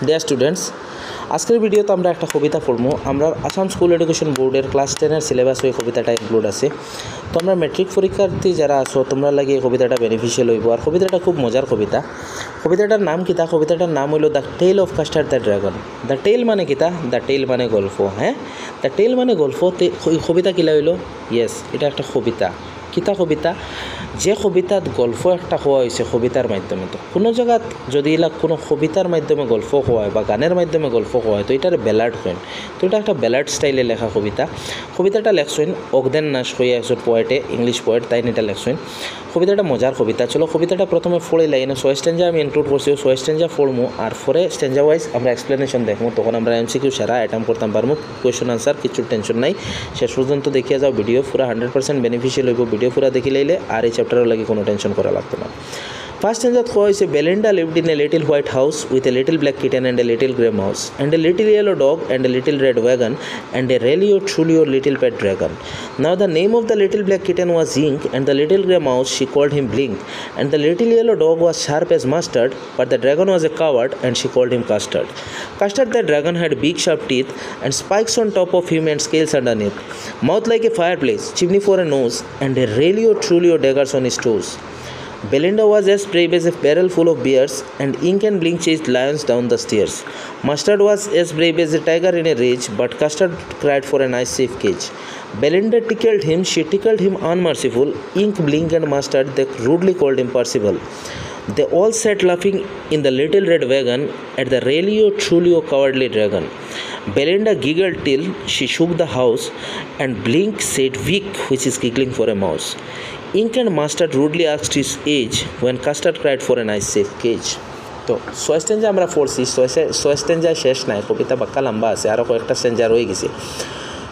Dear students, আজকের ভিডিওতে আমরা একটা কবিতা পড়বো। আমরা আসাম স্কুল এডুকেশন বোর্ডের ক্লাস 10-এর সিলেবাস ওই কবিতাটা ইনক্লুড আছে। তো আমরা মেট্রিক পরীক্ষার্থী যারা আছো তোমরা লাগে এই কবিতাটা বেনিফিশিয়াল হইব। আর কবিতাটা খুব মজার কবিতা। কবিতাটার নাম কিতা? কবিতাটার নাম হইল the tale of Custard the dragon. The tale মানে কিতা? দ্য টেল মানে গল্প। হ্যাঁ, দ্য টেল মানে গল্প। কবিতা কিলা হইল? ইয়েস, এটা একটা কবিতা। কিতা কবিতা? যে কবিতাত গল্প একটা কোয়া হয়েছে কবিতার মাধ্যমে। তো কোনো জায়গাত যদি এলা কোনো কবিতার মাধ্যমে গল্প কোয়া হয় বা গানের মাধ্যমে গল্প কোয়া হয় তো এটার ব্যালাড হয়। তো এটা একটা ব্যালাড স্টাইলে লেখা কবিতা। কবিতাটা লেখছেন অগদেন নাশ হয়ে একজন পোয়েটে, ইংলিশ পোয়েট, তাই এটা লেখছেন। কবিতাটা মজার কবিতা। চলো কবিতাটা প্রথমে ফোড়ে লাইনে ছয় স্ট্যাঞ্জা আমি ইনক্লুড করছি, ছয় স্ট্যাঞ্জা ফোড়মু আর ফোরে স্ট্যাঞ্জা ওয়াইজ আমরা এক্সপ্লেনেশন দেখবো। তখন আমরা এমসিকিউ সারা অ্যাটেম্প করতাম পারবো। কোয়েশন আনসার কিছু টেনশন নাই, শেষ পর্যন্ত দেখিয়ে যাও। ভিডিও পুরা 100% বেনিফিশিয়াল হইব। ভিডিও পুরা দেখি লাইলে আর এই চ্যাপ্টারের লাগে কোনো টেনশন করা লাগতো না। ফার্স্ট স্ট্যাঞ্জাত কোয়া হয়েছে, Belinda lived in a little white house with a little black kitten and a little grey mouse and a little yellow dog and a little red wagon and a really or truly or little pet dragon. Now the name of the little black kitten was Ink, and the little grey mouse she called him Blink, and the little yellow dog was sharp as mustard, but the dragon was a coward and she called him Custard. Custard the dragon had big sharp teeth and spikes on top of him and scales underneath, mouth like a fireplace, chimney for a nose, and a really or truly or daggers on his toes. Belinda was as brave as a barrel full of bears, and Ink and Blink chased lions down the stairs. Mustard was as brave as a tiger in a rage, but Custard cried for a nice safe cage. Belinda tickled him, she tickled him unmerciful. Ink, Blink and Mustard, they rudely called him Percival. They all sat laughing in the little red wagon at the really or truly or cowardly dragon. Belinda giggled till she shook the house, and Blink said weak, which is giggling for a mouse. Ink and Mustard rudely asked his age when Custard cried for a nice safe cage. তো ছয় স্ট্যাঞ্জা আমরা পড়ছি, ছয় স্ট্যাঞ্জা শেষ নাই, কবিতা বাক্কা লম্বা আছে, আরও কয়েকটা স্ট্যাঞ্জা রয়ে গেছে।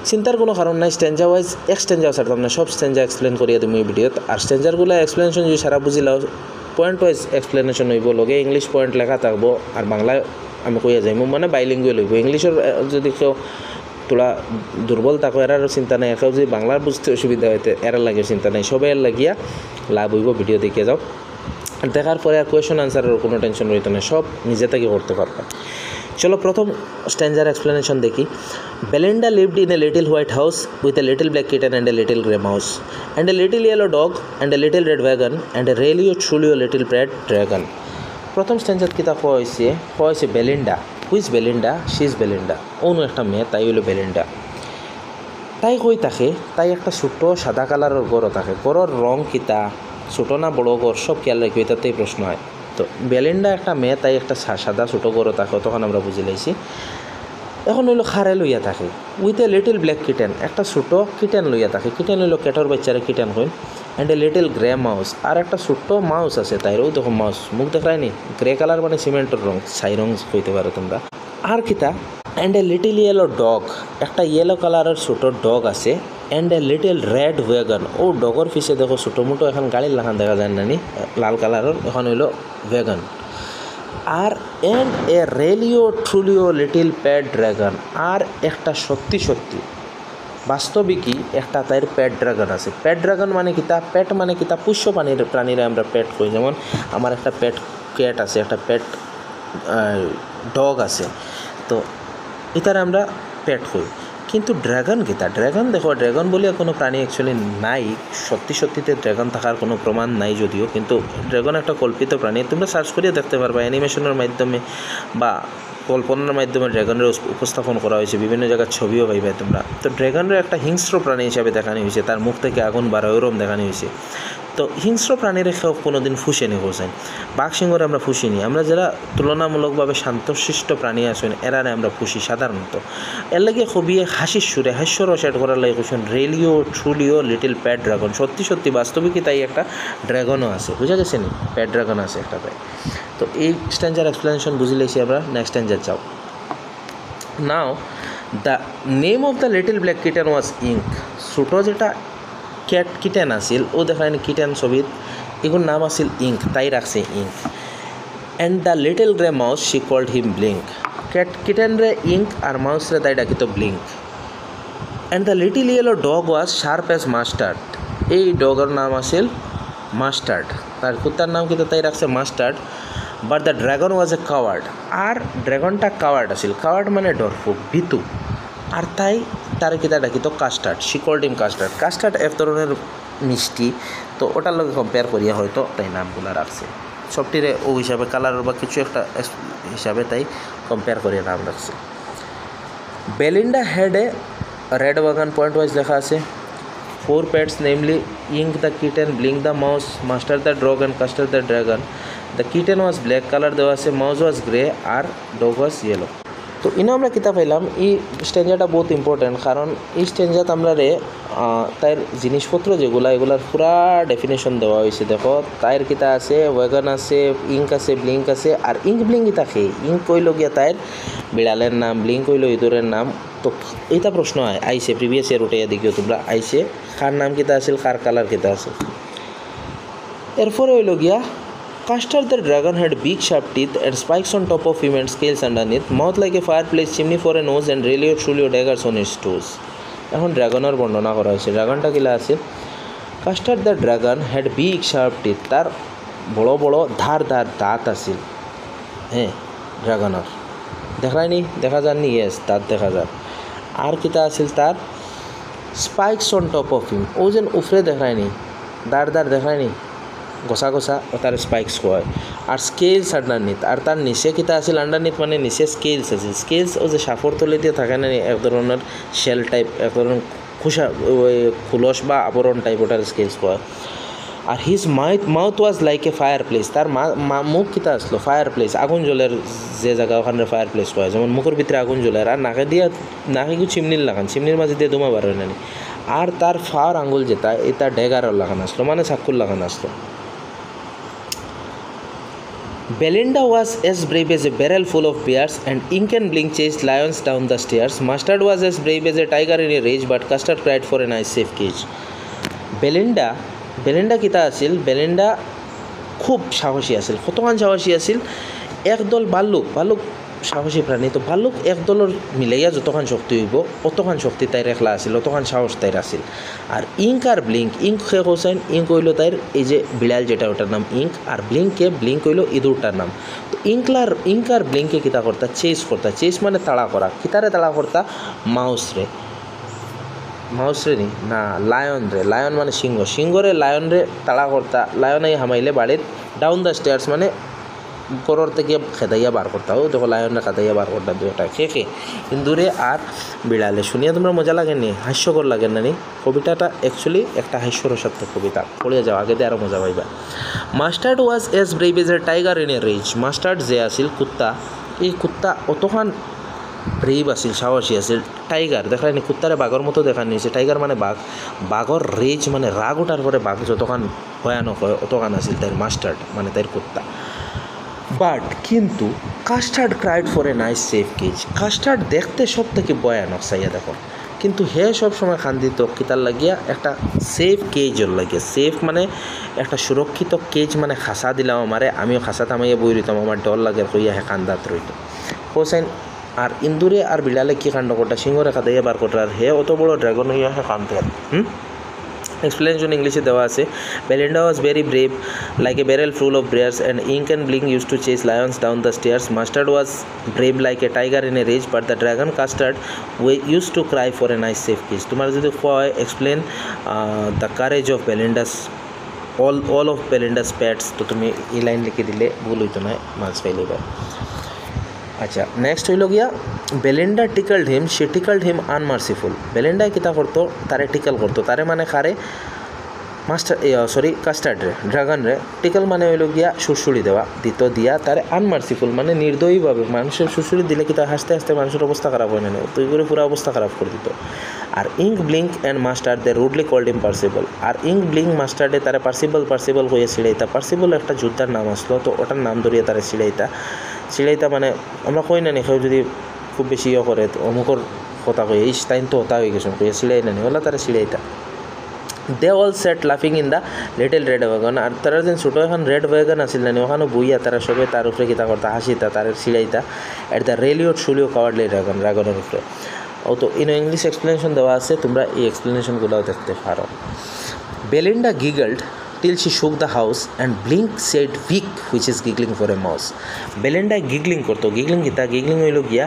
চিন্তার কোনো কারণ নাই, স্ট্যাঞ্জা ওয়াইজ এক স্ট্যাঞ্জাও ছাড়তাম না, সব স্ট্যাঞ্জা এক্সপ্লেন করিয়া তুমি এই ভিডিওত। আর স্ট্যাঞ্জারগুলো এক্সপ্লেনেশন যদি সারা বুঝিলাও, পয়েন্ট ওয়াইজ এক্সপ্লেনেশন হইব, লগে ইংলিশ পয়েন্ট লেখা থাকবো আর বাংলায় আমি কইয়া যাইম, মানে বাইলিঙ্গুয়াল হইব। ইংলিশের যদি কেউ তোলা দুর্বল থাকো এরারও চিন্তা নাই, একেও যদি বাংলার বুঝতে অসুবিধা হইতে এরার লাগে চিন্তা নাই, সবাই লাগিয়া লাভ হইব। ভিডিও দেখিয়ে যাও, আর দেখার পরে আর কোয়েশন আনসারের কোনো টেনশন রইতো না, সব নিজে থেকে করতে পারবা। চলো প্রথম স্ট্যাঞ্জার এক্সপ্লেনেশন দেখি। Belinda lived in a little white house with a little black kitten and a little grey mouse and a little yellow dog and a little red wagon and a realio trulio little pet dragon. প্রথম স্ট্যাঞ্জার কিতা কোয়া হয়েছে Belinda. Who's Belinda? She is Belinda. অন্য একটা মেয়ে, তাই হইল বেলিন্ডা। তাই কই থাকে, তাই একটা ছোটো সাদা কালারের গড়ও থাকে। গড়ের রং কিতা, ছোটো না বড়ো গড়, সব খেয়াল রাখবে, এটাতেই প্রশ্ন হয়। তো বেলিন্ডা একটা মেয়ে, তাই একটা সাদা ছোটো গড়ও থাকে, তখন আমরা বুঝে লাইছি। এখন হইলো খারে লইয়া থাকে with a little black kitten, একটা ছোটো কিটেন লইয়া থাকে। কিটেন হইলো ক্যাটর বাচ্চারে কিটেন হইল। And a little grey mouse, আর একটা ছোট্ট মাউস আছে তাইরও। দেখো মাউস মুখ দেখায়নি, গ্রে কালার মানে সিমেন্টের রং, ছাই রং কইতে পারো তোমরা। আর কিতা? And a little yellow dog, একটা ইয়েলো কালারের ছোটো ডগ আছে। And a little red wagon, ও ডগর পিছে দেখো ছোটো মোটো এখন গাড়ির লাখান দেখা যায় নানি, লাল কালারের, এখন হইলো ওয়াগন। আর and a realio trulio little pet dragon, আর একটা সত্যি বাস্তবিকই একটা তাইর প্যাট ড্রাগন আছে। প্যাট ড্রাগন মানে কিতা? প্যাট মানে কিতা? পোষ্য প্রাণীরা আমরা প্যাট কই। যেমন আমার একটা প্যাট ক্যাট আছে, একটা প্যাট ডগ আছে, তো এটারে আমরা প্যাট কই। কিন্তু ড্রাগন কিতা? ড্রাগন দেখো, ড্রাগন বলিয়া কোনো প্রাণী অ্যাকচুয়ালি নাই, সত্যিতে ড্রাগন থাকার কোনো প্রমাণ নাই যদিও, কিন্তু ড্রাগন একটা কল্পিত প্রাণী। তোমরা সার্চ করিয়ে দেখতে পারবা, অ্যানিমেশনের মাধ্যমে বা কল্পনার মাধ্যমে ড্রাগনের উপস্থাপন করা হয়েছে, বিভিন্ন জায়গার ছবিও পাইবে তোমরা। তো ড্রাগনের একটা হিংস্র প্রাণী হিসাবে দেখানো হয়েছে, তার মুখ থেকে আগুন বাড়ায় ওরম দেখানো হয়েছে। তো হিংস্র প্রাণীর কেউ কোনো দিন ফুসেনি হোসেন, বাঘ সিংহরে আমরা ফুসিনি। আমরা যারা তুলনামূলকভাবে শান্তশিষ্ট প্রাণী আছেন এরারে আমরা ফুসি সাধারণত। এর লাগে খুবই হাসির সুরে হাস্যরস অ্যাড করার লাগে question রেলিও trulio little pet dragon. সত্যি বাস্তবিকই তাই একটা ড্রাগনও আছে, বুঝা গেছে নি? প্যাট ড্রাগন আছে একটা প্রায়। তো এই স্ট্যাঞ্জার এক্সপ্লেনেশন বুঝে লেছি আমরা। নেক্সট স্ট্যাঞ্জার যাও। Now the name of the little black kitten was Ink. ছোটো যেটা ক্যাট কিটেন আছিল, ও দেখায় কিটেন ছবিত, এগুলোর নাম আছিল ইঙ্ক, তাই রাখছে Ink. And the little grey mouse she called him Blink. Cat kitten রে ইঙ্ক আর মাউস রে তাই ডাকিত Blink. And the little yellow dog was sharp as mustard. এই ডগের নাম আছিল মাস্টার্ড, তার কুত্তার নাম কিন্তু তাই রাখছে Mustard. But the dragon was a coward. আর ড্রাগনটা কাওয়ার্ড আছিল, কাওয়ার্ড মানে ডরফুক, ভীতু। আর তাই তার কিতা ডাকিত Custard, she called him Custard. Custard এক ধরনের মিষ্টি, তো ওটার লগে কম্পেয়ার করিয়া হয়তো তাই নামগুলো রাখছে, সবটিরে ও হিসাবে কালারের বা কিছু একটা হিসাবে তাই কম্পেয়ার করিয়া নাম রাখছে। Belinda had a red wagon, point wise লেখা আছে। 4 pets, namely Ink the kitten, Blink the mouse, Mustard the dog and Custard the dragon. The kitten was black color, দেওয়া আছে, mouse was grey R dog was yellow. তো ইনো আমরা কিতা পাইলাম, এই স্ট্যান্ডাটা বহুত ইম্পর্টেন্ট, কারণ এই স্ট্যান্ডাত আমরা তার জিনিসপত্র যেগুলা এগুলার পুরা ডেফিনেশন দেওয়া হয়েছে। দেখো তাইর কিতা আছে, ওয়াগন আছে, ইঙ্ক আছে, ব্লিঙ্ক আছে। আর ইঙ্ক ব্লিঙ্ক ইতা খেয়ে, ইঙ্ক কইল গিয়া তাইর বিড়ালের নাম, ব্লিঙ্ক কইল ইঁদুরের নাম। তো এইটা প্রশ্ন আইসে প্রিভিয়াস ইয়ার উঠাইয়া দেখিও তোমরা, আইসে কার নাম কিতা আছিল, কার কালার কিতা আছে। এরপরে হইল গিয়া Custard the dragon had big sharp teeth and spikes on top of him and scales underneath, mouth like a fireplace, chimney for a nose and really truly daggers on his toes. এখন ড্রাগনের বর্ণনা করা হয়েছে। ড্রাগনটা কিলা আছে, custard the dragon had big sharp teeth, তার বড় বড় ধার ধার দাঁত আছিল। হ্যাঁ ড্রাগনের দেখায়নি, দেখা যাননি, ইয়েস দাঁত দেখা যায়। আর কিতা আছিল তার, spikes on top of him, ও যেন উফরে দেখায়নি, দাঁড় দাঁড় দেখায়নি, গোসা গোসা, ও তার স্পাইকস কয়। আর স্কেলস আন্ডারনিথ, আর তার নিচে কিতা আছিল, আন্ডারনিথ মানে নিচে স্কেলস আছে। স্কেলস ও যে সাফর তলে দিয়ে থাকে না, এক ধরনের শেল টাইপ, এক ধরনের খুলস বা আবরণ টাইপ, ওটার স্কেলস কয়। আর his mouth was like a fireplace, তার মুখ কিতা আসলো, ফায়ার প্লেস, আগুন জ্বলের যে জায়গা ওখানে ফায়ার প্লেস কয়, যেমন মুখের ভিতরে আগুন জ্বলের। আর নাকে দিয়ে, নাকে কি চিমনির লাগান, চিমনির মাঝে দিয়ে ধুমা বার হয় না। আর তার ফার আঙ্গুল যেটা, এটা ডেগারও লাগান আসলো, মানে চাকুর লাগান আসলো। Belinda was as brave as a barrel full of bears, and Ink and Blink chased lions down the stairs. Mustard was as brave as a tiger in a rage, but Custard cried for a nice safe cage. Belinda কিতা আছিল, Belinda খুব সাহসী আছিল। কতক্ষণ সাহসী আছিল, একদল ভাল্লুক সাহসী প্রাণী, তো ভাল্লুক একদলের মিলাইয়া যতক্ষণ শক্তি হইব অতক্ষণ শক্তি তাইর একলা আছিল, অতক্ষণ সাহস তাইর আছিল। আর ইঙ্ক আর ব্লিঙ্ক, ইঙ্ক খে হোসেন, ইঙ্ক হইল তাইর এই যে বিড়াল যেটা, ওটার নাম ইঙ্ক। আর ব্লিঙ্ক হইল ইঁদুরটার নাম। তো ইঙ্ক আর ব্লিঙ্কে কিতা করতা, চেস চেস মানে তাড়া করা। কিতারে তাড়া করতা, মাউস রে নি না, লায়ন মানে সিংহরে লায়নরে তাড়া করতা। লায়ন এই হামাইলে বাড়ির ডাউন দ্য স্টেয়ার্স মানে করর থেকে খেদাইয়া বার করতা। ও দেখো লায়নরে খেদাইয়া বার করতা, দুটা খেয়ে ইন্দুরে আর বিড়ালে। শুনিয়া তোমরা মজা লাগেনি, হাস্যকর লাগেন না নি? কবিতাটা অ্যাকচুয়ালি একটা হাস্যরসাত্মক কবিতা, পড়িয়া যাও, আগে দিয়ে আরও মজা পাইবা। Mustard was as brave as a tiger in a rage. Mustard যে আছিল কুত্তা, এই কুত্তা অতখান ব্রেভ আছিল, সাহসী আছিল। টাইগার দেখায়নি, কুত্তারে বাঘর মতো দেখা নিয়েছে। টাইগার মানে বাঘ, বাঘর রেজ মানে রাগ ওঠার পরে বাঘ যতক্ষণ ভয়ানক হয় অতখান আছিল তাইর মাস্টার্ড মানে তাইর কুত্তা। বাট কিন্তু custard cried for a nice safe cage. Custard দেখতে সব থেকে ভয়ানক চাইয়া দেখো, কিন্তু হে সব সময় খান্দিত কিতার লাগিয়া, একটা সেফ কেজর লাগিয়া। সেফ মানে একটা সুরক্ষিত কেজ, মানে খাসা দিলাম আমারে, আমিও খাসা থামাইয়া বই রইতাম, আমার ডর লাগে কইয়া হে কান্দাত রইত হোসেন। আর ইন্দুরে আর বিড়ালে কী কাণ্ড করটা, সিংহরে খাদাইয়া বার করটা, আর হে অত বড় ড্রাগন হইয়া হে কান্দতে। Explanation English দেওয়া আছে, Belinda was very brave, like a barrel full of bears, and Ink and Blink used to chase lions down the stairs. Mustard was brave like a tiger in a rage, but the dragon Custard used to cry for a nice safe cage. তোমার যদি কয় explain the courage of Belinda's all of Belinda's pets, তো তুমি এই line লিখে দিলে ভুল হইতো না, মার্কস পাইলে এবার। আচ্ছা, নেক্সট হইল গিয়া, বেলিন্ডা টিকল্ড হিম, সে টিকল্ড হিম আনমার্সিফুল। বেলিন্ডায় কিতা করতো, তারে টিকল করতো। তারে মানে কারে, কাস্টার্ড রে, ড্রাগন রে। টিকল মানে হইল গিয়া সুরসুড়ি দেওয়া, দিয়া তারে আনমার্সিফুল মানে নির্দয়ীভাবে। মানুষের সুরসুড়ি দিলে কি, তার হাসতে হাসতে মানুষের অবস্থা খারাপ হয় না, তুই করে পুরো অবস্থা খারাপ করে দিত। আর Ink Blink and Mustard they rudely called him Percival. আর ইঙ্ক ব্লিঙ্ক মাস্টার্ডে তারা পার্সিবল হয়ে ছিড়াইতা। পার্সিবল একটা যোদ্ধার নাম আসলো, তো ওটার নাম ধরিয়া তারা ছিড়াইতা মানে আমরা কই না নি, কেউ যদি খুব বেশি ইয়ে করে অমুকর কথা কই, এই টাইম তো হতা হয়ে গেছে, কইয়া ছিড়াই না নি, ওলা তারা ছিড়াইতা। দে অল সেট লাফিং in the little red wagon. আর তারা যেন ছোটো এখন রেড ওয়াগন আসিল না, ওখানে বইয়া তারা সবে তার উপরে কিতা করতা, হাসিতা, তার ছিড়াইতা। এট দ্য রেলিওট শুলিও কাওয়ার্ডলি ড্রাগনের উপরে। ও তো ইংলিশ এক্সপ্লেনেশন দেওয়া আছে, তোমরা এই এক্সপ্লেনেশনগুলোও দেখতে পারো। Belinda giggled till she shook the house and Blink said weak which is giggling for a mouse. বেলেন্ডা গিগলিং করতো, গিগলিং কিতা, গিগলিং হইল গিয়া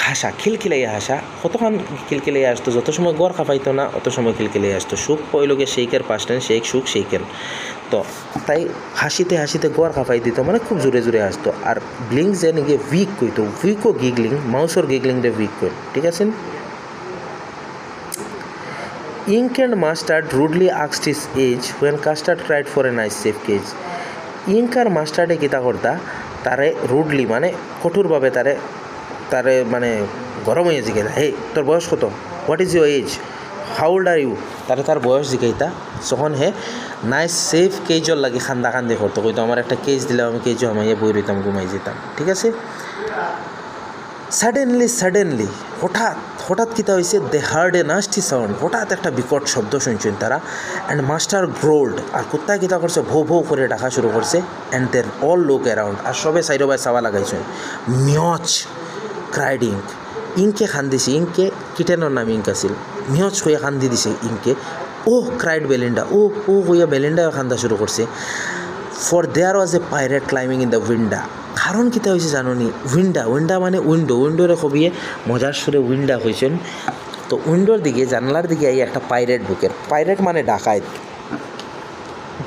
হাসা, খিলখিলাইয়া হাসা, কতক্ষণ খিলখিলাইয়া আসতো, যত সময় গড় খাপাইতো না অত সময় খিলখিলাইয়া আসতো। সুখ হইল গিয়ে শেখের পাস্ট টেন্স, শেখ সুখ শেখেন, তো তাই হাসিতে হাসিতে গড় খাপাই দিত, মানে খুব জোরে জোরে আসতো। আর ব্লিঙ্ক যে নাকি উইক কইতো, উইকও গিগলিং, মাউসর গিগলিং রে উইক কই, ঠিক আছে। Ink and Mustard rudely asked his age when Custard cried for a nice safe cage. Ink আর মাস্টার্ডে কিতা করতা, তারে রুডলি মানে কঠোরভাবে তারে মানে গরম হয়ে জিজ্ঞাসা, হে তোর বয়স কত, what is your age, how old are you, তার বয়স জিজ্ঞাইতা। তখন হে নাইস সেফ কেজর লাগে খান্দা খান্দি করতো, কইতো আমার একটা কেজ দিলাম, আমি কেজও আমাইয়া বই রইতাম, ঘুমাই যেতাম, ঠিক আছে। সাডেনলি হঠাৎ কিতা হয়েছে, দে হার্ড এ নাস্টি সাউন্ড, হঠাৎ একটা বিকট শব্দ শুনছেন তারা। অ্যান্ড মাস্টার গ্রোল্ড, আর কুত্তায় কিতা করছে, ভৌ ভৌ করে ডাকা শুরু করছে। And they all look around, আর সবে সাইডো বাই চাওয়া লাগাইছেন। মিয়চ ক্রাইড ইঙ্ক, ইঙ্কে খান দিছে, ইঙ্কে কিটেনের নাম ইঙ্ক আছিল, মিয়চ হইয়া খান্দি দিছে ইঙ্কে। ও ক্রাইড বেলিন্ডা, ও হইয়া বেলিন্ডাও খান্দা শুরু করছে। For there was a pirate climbing in the winda, কারণ কিতা হয়েছে জানি, উইন্ডা মানে উইন্ডোরে কবিয়ে মজার সুরে উইন্ডা হয়েছেন। তো উইন্ডোর দিকে, জানলার দিকে এই একটা পাইরেট ঢুকের, পাইরেট মানে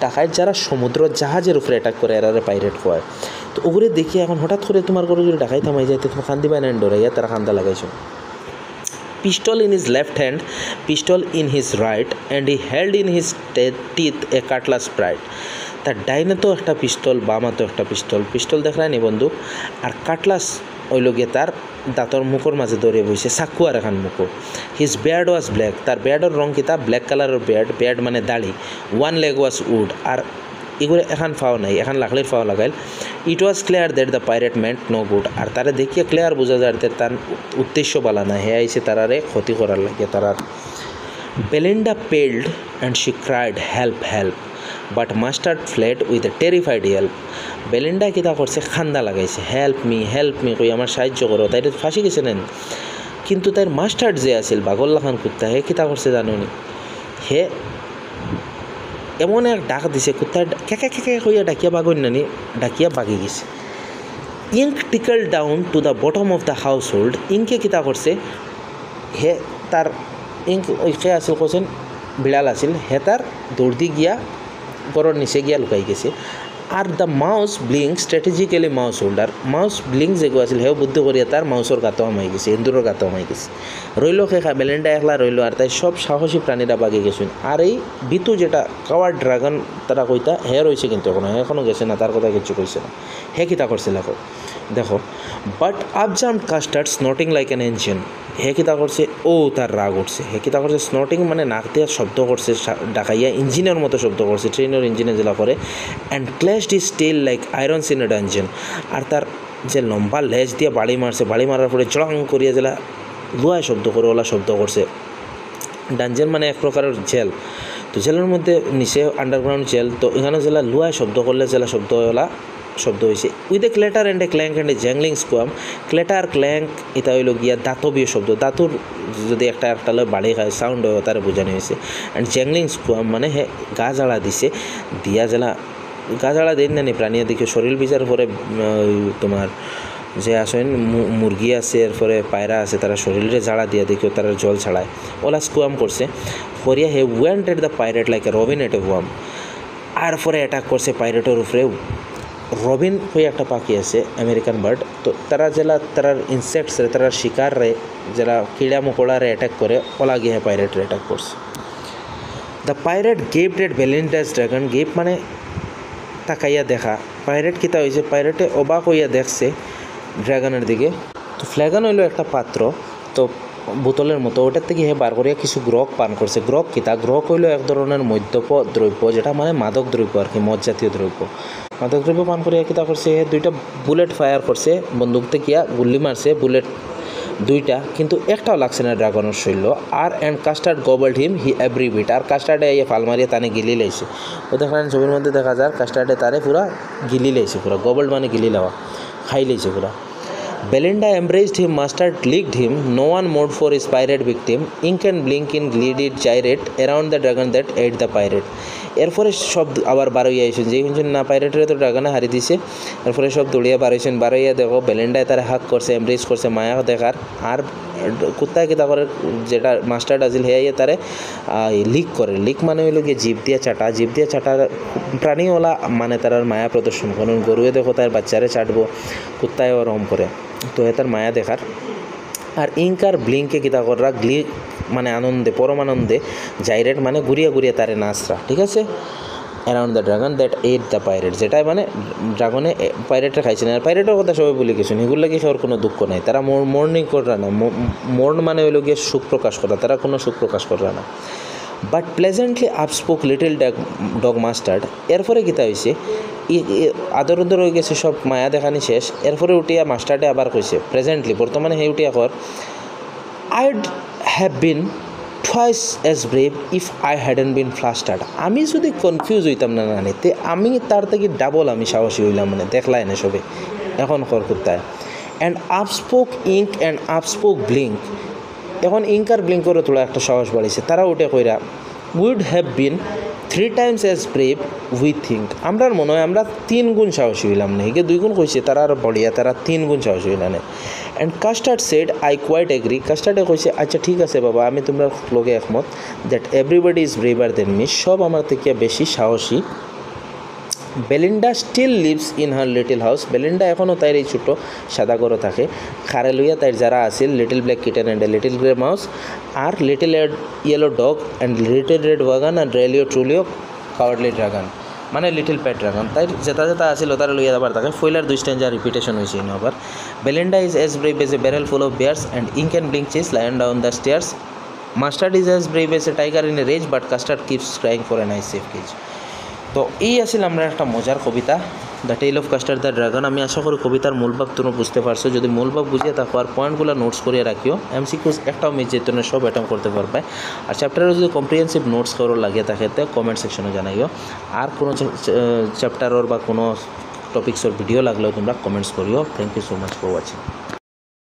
ডাকাইত যারা সমুদ্র জাহাজের উপরে অ্যাটাক করে, এরারে পাইরেট হয়। তো ওগুলো দেখি এখন হঠাৎ করে তোমার করে যদি ডাকাই থামাই যায়, তোমার খান্দি বাই না ডরাইয়া তারা খান্দা লাগাইছো। Pistol in his left hand, pistol in his right, and he held in his teeth a cutlass pride. তার ডাইনে তো একটা পিস্তল, বামাতো একটা পিস্তল দেখায় নি বন্দুক, আর কাটলাস ওইল গিয়ে তার দাঁতর মুখোর মাঝে দৌড়ে বইছে, চাকু আর এখন মুখো। হিজ বেয়ার্ড ওয়াজ ব্ল্যাক, তার বেয়ার্ডের রং কিতা, ব্ল্যাক কালারের বেয়ার্ড মানে দাড়ি। ওয়ান লেগ ওয়াজ উড, আর এগুলো এখন ফাও নাই, এখন লাকড়ির ফাও লাগাইল। It was clear that the pirate meant no good, আর তারা দেখিয়ে ক্লিয়ার বোঝা যায় তার উদ্দেশ্য বালা না, হে আইসে তারারে ক্ষতি করার লাগে তারার। Belinda paled and she cried help help, but Mustard fled with a terrified help. Belinda কিতা করছে, খান্দা লাগাইছে, হেল্প মি কই আমার সাহায্য করো, তাই ফাঁসি গেছে নেন। কিন্তু তার মাস্টার্ড যে আছিল বাগল্লা খান কুত্তা, হে কিতা করছে জানুনি, হে এমন এক ডাক দিছে, কুত্তা খেকে কইয়া ডাকিয়া বাগন নানি, ডাকিয়া বাগি গেছে। Ink trickled down to the bottom of the household, ইঙ্কে কিতা করছে, হে তার ইঙ্ক ওই খে আছিল কোচেন বিড়াল আছিল, হে তার দৌড় দি গিয়া গরর নিচে গিয়া লুকাই গেছে। আর the mouse Blink strategically mouseholed, mouse Blink যেগু আছিল হেও বুদ্ধি করিয়া তার মাউসর গাতো আমাই গেছে, এন্দুরের গাতো আমাই গেছে। রইল বেলেন্ডা একলা রইল, আর তাই সব সাহসী প্রাণীরা বাগে গেছেন। আর এই বিতু যেটা কাওয়ার ড্রাগন তারা কইতা, হে রয়েছে কিন্তু এখনও গেছে না, তার কথা কিছু কইছে না। হে কিতা করছে দেখো, but up jumped Custard snorting like an engine, হে কিতা করছে, ও তার রাগ উঠছে, হে কিতা করছে, স্নটিং মানে নাক দিয়ে শব্দ করছে, ডাকাইয়া ইঞ্জিনের মতো শব্দ করছে, ট্রেনের ইঞ্জিনে জেলা করে। And clashed his tail like irons in a dungeon, আর তার যে লম্বা লেজ দিয়ে বাড়ি মারার পরে চড়াং করিয়া জেলা লুয়ায় শব্দ করে, ওলা শব্দ করছে। ডাঞ্জন মানে এক প্রকারের জেল, তো জেলের মধ্যে নিচে আন্ডারগ্রাউন্ড জেল, তো এখানে জেলা লুয়ায় শব্দ করলে জেলা শব্দ হয়েছে। With a clatter and a clank and a jangling squirm, clatter clank এটা হইল গিয়া দাঁতবীয় শব্দ, দাঁতুর যদি একটা বাড়ি খায় সাউন্ড হয় তার বোঝানো হয়েছে। অ্যান্ড জ্যাংলিং স্কোয়াম মানে হে গা জ্বালা দিছে, দিয়া জেলা গা জ্বালা দেন না প্রাণীরা দেখে শরীর বিচার পরে তোমার যে আসেন মুরগি আছে, এরপরে পায়রা আছে, তারা শরীরে জ্বালা দিয়ে দেখেও তারা জল ছাড়ায়, ওলা স্কোয়াম করছে। ফরিয়া he went at the pirate like a robin at a worm, আর পরে অ্যাটাক করছে পাইরেটের উপরে। রবিন হয়ে একটা পাখি আছে, আমেরিকান বার্ড, তো তারা জেলা তারার ইনসেক্টস রে, তারা শিকার রে, যারা কিড়া মকড়ারে অ্যাটাক করে, ওলা গিয়ে পাইরেটরে অ্যাটাক করছে। দ্য পাইরেট গেপড এট বেলিন্ডাস ড্রাগন, গেপ মানে তাকাইয়া দেখা, পাইরেট কিতা হয়েছে, পাইরেটে অবাক হইয়া দেখছে ড্রাগনের দিকে। তো ফ্ল্যাগন হইলো একটা পাত্র, তো বোতলের মতো, ওটার থেকে হে বার করিয়া কিছু গ্রক পান করছে। গ্রক কিতা, গ্রক হইলো এক ধরনের মদ্যপ দ্রব্য, যেটা মানে মাদক দ্রব্য আর কি, মদ জাতীয় দ্রব্য। মাদক দ্রব্য পান করিয়া কিতা করছে, হে দুইটা বুলেট ফায়ার করছে, বন্দুক থেকে গুল্লি মারছে, বুলেট দুইটা, কিন্তু একটাও লাগছে না ড্রাগনের শৈল্য। আর and Custard gobbled him he every bit, আর কাস্টার্ডে এই ফাল মারিয়া তানে গিলি লাইছে। ও দেখলেন ছবির মধ্যে দেখা যায় কাস্টার্ডে তারে পুরা গিলি লাইছে, পুরা গবল্ড মানে গিলি লাওয়া, খাই লাইছে পুরা। Belinda embraced him, Mustard licked him, no one mourned for his pirate victim. Ink and Blink in glee did gyrate around the dragon that ate the pirate. এরপরে সব আবার বারোইয়া আইসেন যেই শুনছেন না পাইরেটরে তো ড্রাগনে হারি দিছে, এরপরে সব দৌড়িয়া বারোইছেন, বারোইয়া দেখো বেলেন্ডায় তারা হাক করছে, এমব্রেস করছে মায়া দেখার, আর কুত্তায় কিতা করে যেটা মাস্টার্ড আছিল হেয়াইয়ে তারে লিক করে, লিক মানে হইল গিয়ে জিভ দিয়ে চাটা প্রাণীওয়ালা মানে তার মায়া প্রদর্শন করুন, গরুয়ে দেখো তার বাচ্চারে চাটবো, কুত্তায় ওরম করে, তো তার মায়া দেখার। আর ইঙ্কার ব্লিঙ্কে কিতা কররা গ্লিক মানে আনন্দে পরমানন্দে জাইরেট মানে ঘুরিয়া তারে নাচরা, ঠিক আছে, around the dragon that eight the pirate, যেটাই মানে ড্রাগনে পাইরেটটা খাইছে না। আর পাইরেটের কথা সবাই বলে গেছেন, এগুলো লাগে খাওয়ার কোনো দুঃখ নাই, তারা মর্নিং করা না, মর্ন মানে হইল গিয়ে সুখ প্রকাশ করা, তারা কোনো সুখ প্রকাশ করা না। But presently up spoke little dog Mustard, এরপরে কিতা হয়েছে আদর উদর হয়ে গেছে, সব মায়া দেখানি শেষ, এরপরে উঠিয়া মাস্টার্ডে আবার কইছে প্রেজেন্টলি বর্তমানে হে উঠিয়া কর, I'd have been twice as brave if I hadn't been flustered. আমি যদি কনফিউজ হইতাম না তে আমি তার থেকে ডাবল আমি সাহসী হইলাম, মানে দেখলাই না সবে এখন কর কুত্তায়। অ্যান্ড আপস্পোক ইঙ্ক অ্যান্ড আপস্পোক ব্লিঙ্ক, এখন ইঙ্ক আর ব্লিঙ্কেরও তোলা একটা সাহস বাড়িছে, তারা উঠে কইরা weed have been 3 times as brave we think, আমরার মনে হয় আমরা 3 গুণ সাহসী হইলাম না, হিগে 2 গুণ কইছে তারা আর বড়িয়া, তারা 3 গুণ সাহসী হইলা না। And Custard said I quite agree, কাস্টার্ডে কইছে আচ্ছা ঠিক আছে বাবা, আমি তোমরা লোকে একমত, that everybody is braver than me, সব আমার থেকে বেশি সাহসী। Belinda still lives in her little house, Belinda এখনও তাইর এই ছোটো সাদা ঘরে থাকে, খারে লইয়া তাইর যারা আছিল little black kitten and little grey mouse, আর little yellow dog and little red wagon and realio trulio cowardly dragon, মানে লিটল পেট ড্রাগন, তাই যেটা আছিল তারা লইয়া যাবার থাকে। ফয়লার 2 স্ট্যান্ডার রিপিটেশন হয়েছে আবার। Belinda is as brave as a barrel full of bears and Ink and Blink chase lions down the stairs, Mustard is as brave as a tiger in a rage but Custard keeps crying for a nice safe cage. তো এই আসলে আমরা একটা মজার কবিতা the tale of Custard the dragon. আমি আশা করি কবিতার মূলভাব তোমরা বুঝতে পারছো, যদি মূলভাব বুঝিয়ে থাকো আর পয়েন্টগুলো নোটস করিয়ে রাখিও, এমসিকিউস একটাও মিস যেত না, সব অ্যাটেম্প করতে পারবে। আর চ্যাপ্টারে যদি কম্প্রিহেন্সিভ নোটস কারো লাগিয়ে থাকে তো কমেন্ট সেকশনে জানাইও, আর কোনো চ্যাপ্টারের বা কোনো টপিক্সের ভিডিও লাগলেও তোমরা কমেন্টস করিও। Thank you so much for watching.